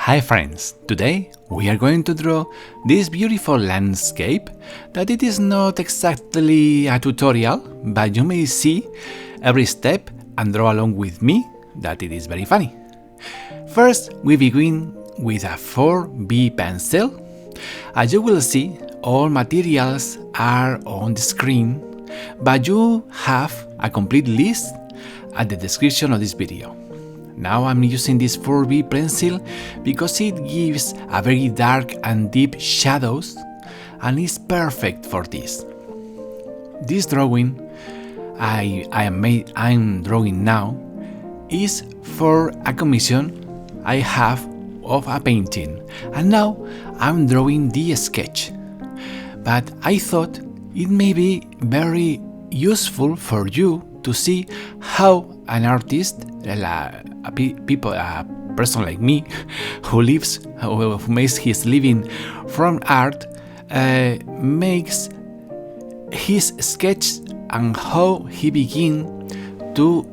Hi friends, today we are going to draw this beautiful landscape that it is not exactly a tutorial, but you may see every step and draw along with me that it is very funny. First, we begin with a 4B pencil. As you will see, all materials are on the screen, but you have a complete list at the description of this video. Now I'm using this 4B pencil because it gives a very dark and deep shadows and is perfect for this. This drawing I'm drawing now is for a commission I have of a painting, and now I'm drawing the sketch. But I thought it may be very useful for you to see how an artist, a person like me, who makes his living from art, makes his sketch and how he begins to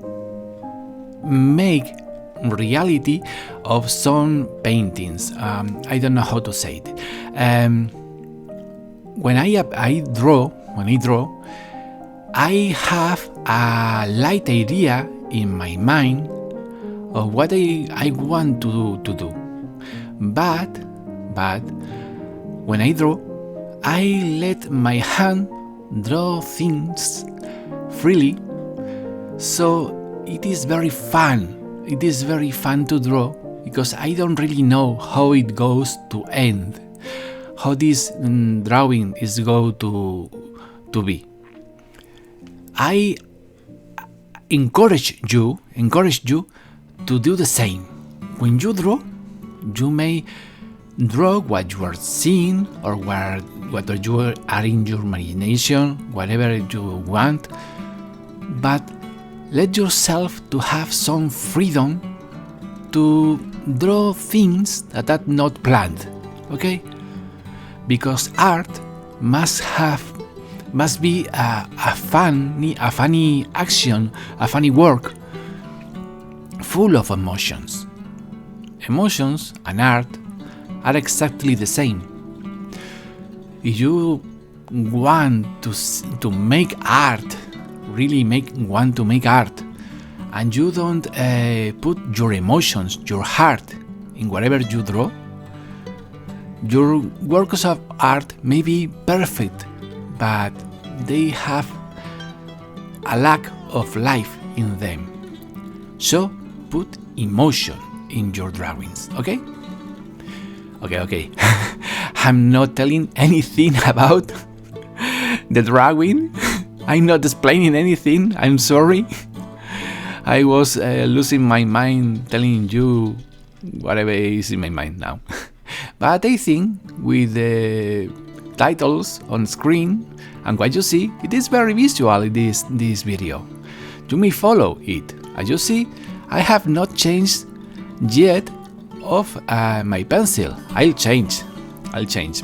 make reality of some paintings. I don't know how to say it. When I draw, I have a light idea in my mind of what I want to do. But when I draw, I let my hand draw things freely, so it is very fun. It is very fun to draw because I don't really know how it goes to end, how this drawing is going to be. I encourage you to do the same. When you draw, you may draw what you are seeing or what you are in your imagination, whatever you want, but let yourself to have some freedom to draw things that are not planned, okay? Because art must be a funny action, a funny work, full of emotions. Emotions and art are exactly the same. If you want to make art, really want to make art, and you don't put your emotions, your heart in whatever you draw, your works of art may be perfect, but they have a lack of life in them. So put emotion in your drawings, okay? Okay. I'm not telling anything about the drawing. I'm not explaining anything. I'm sorry. I was losing my mind telling you whatever is in my mind now. But I think with the titles on screen and what you see, it is very visual in this video. You may follow it. As you see, I have not changed yet of my pencil. I'll change.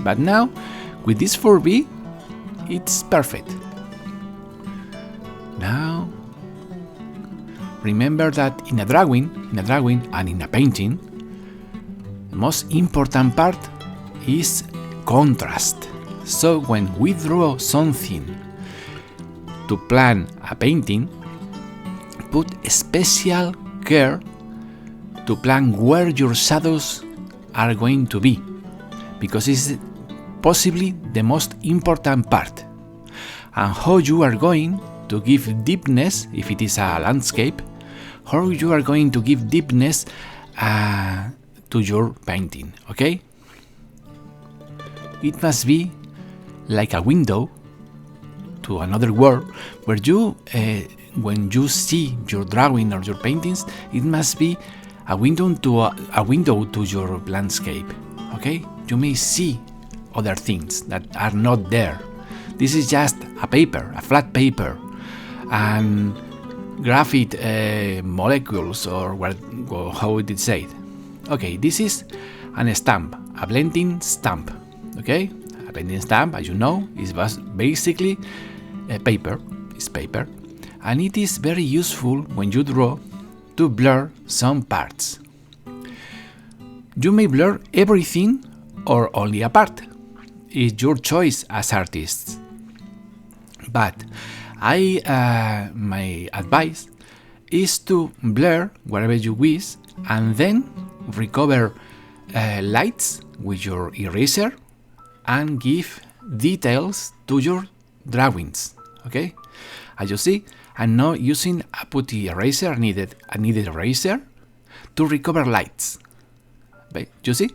But now with this 4B, it's perfect. Now remember that in a drawing and in a painting, the most important part is contrast. So when we draw something to plan a painting, put special care to plan where your shadows are going to be, because it's possibly the most important part, and how you are going to give deepness, if it is a landscape, how you are going to give deepness to your painting, okay? It must be like a window to another world where you, when you see your drawing or your paintings, it must be a window to your landscape, okay? You may see other things that are not there. This is just a paper, a flat paper, and graphite molecules, or how it is said. Okay, this is a stump, a blending stump, okay? A blending stump, as you know, is basically paper, and it is very useful when you draw to blur some parts. You may blur everything or only a part. It's your choice as artists. But my advice is to blur wherever you wish and then recover lights with your eraser and give details to your drawings. Okay? As you see, I'm now using a putty eraser, a kneaded eraser, to recover lights. But you see?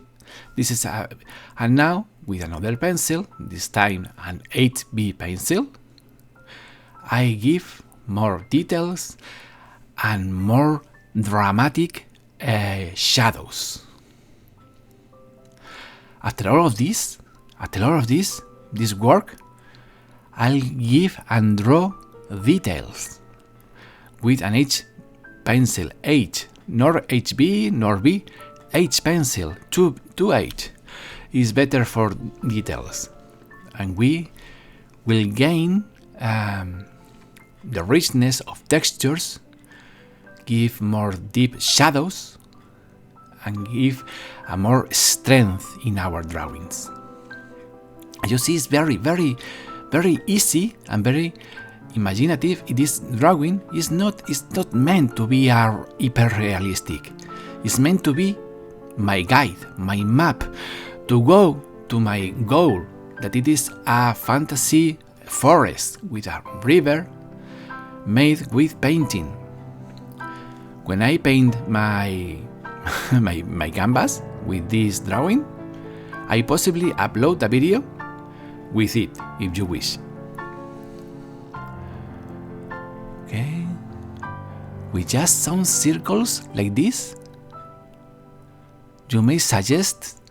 This is and now with another pencil, this time an 8B pencil, I give more details and more dramatic shadows. After all of this work, I'll give and draw details with an H pencil, H, nor HB nor B, H pencil, 2H is better for details, and we will gain the richness of textures, give more deep shadows, and give a more strength in our drawings. You see, it's very, very, very easy and very imaginative. This drawing is not meant to be hyper realistic. It's meant to be my guide, my map to go to my goal, that it is a fantasy forest with a river made with painting. When I paint my my canvas with this drawing, I possibly upload a video with it if you wish. Okay, with just some circles like this, you may suggest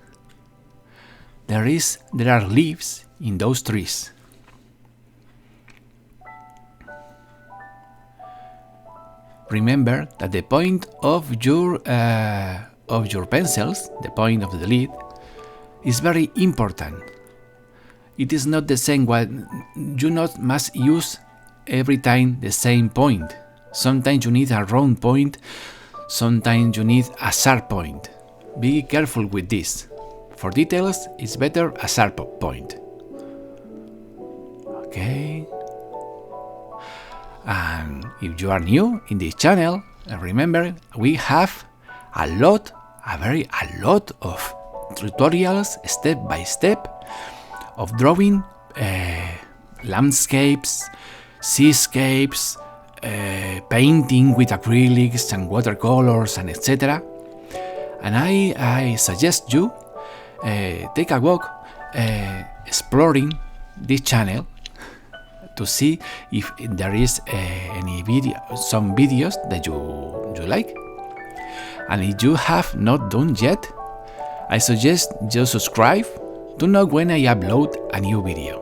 there are leaves in those trees. Remember that the point of your pencils, the point of the lead, is very important. It is not the same one. You not must use every time the same point. Sometimes you need a round point, sometimes you need a sharp point. Be careful with this. For details, it's better a sharp point. Okay. And if you are new in this channel, remember we have a lot of tutorials step by step of drawing landscapes, seascapes, painting with acrylics and watercolors and etc. And I suggest you take a walk exploring this channel to see if there is some videos that you like. And if you have not done yet, I suggest you subscribe to know when I upload a new video,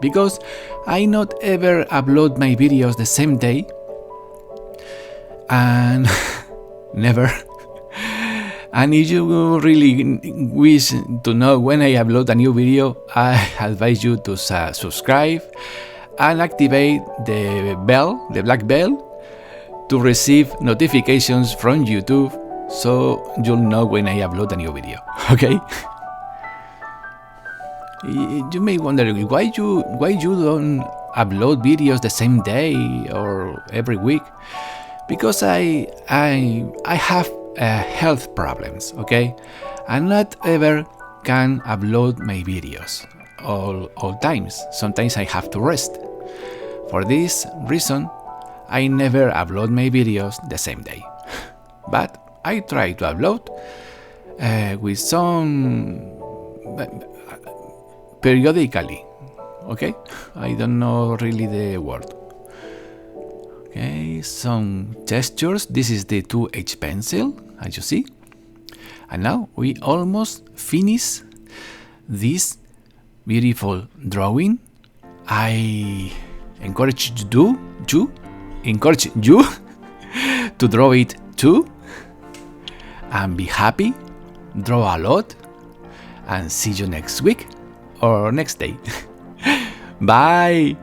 because I not ever upload my videos the same day, and never. And if you really wish to know when I upload a new video, I advise you to subscribe and activate the bell, the black bell, to receive notifications from YouTube, so you'll know when I upload a new video. Okay? You may wonder why you don't upload videos the same day or every week. Because I have health problems. Okay, I not ever can upload my videos all times. Sometimes I have to rest. For this reason, I never upload my videos the same day. But I try to upload with some periodically. Okay, I don't know really the word. Okay, some gestures. This is the 2H pencil, as you see. And now we almost finish this beautiful drawing. I encourage you to draw it too, and be happy, draw a lot, and see you next week or next day. Bye!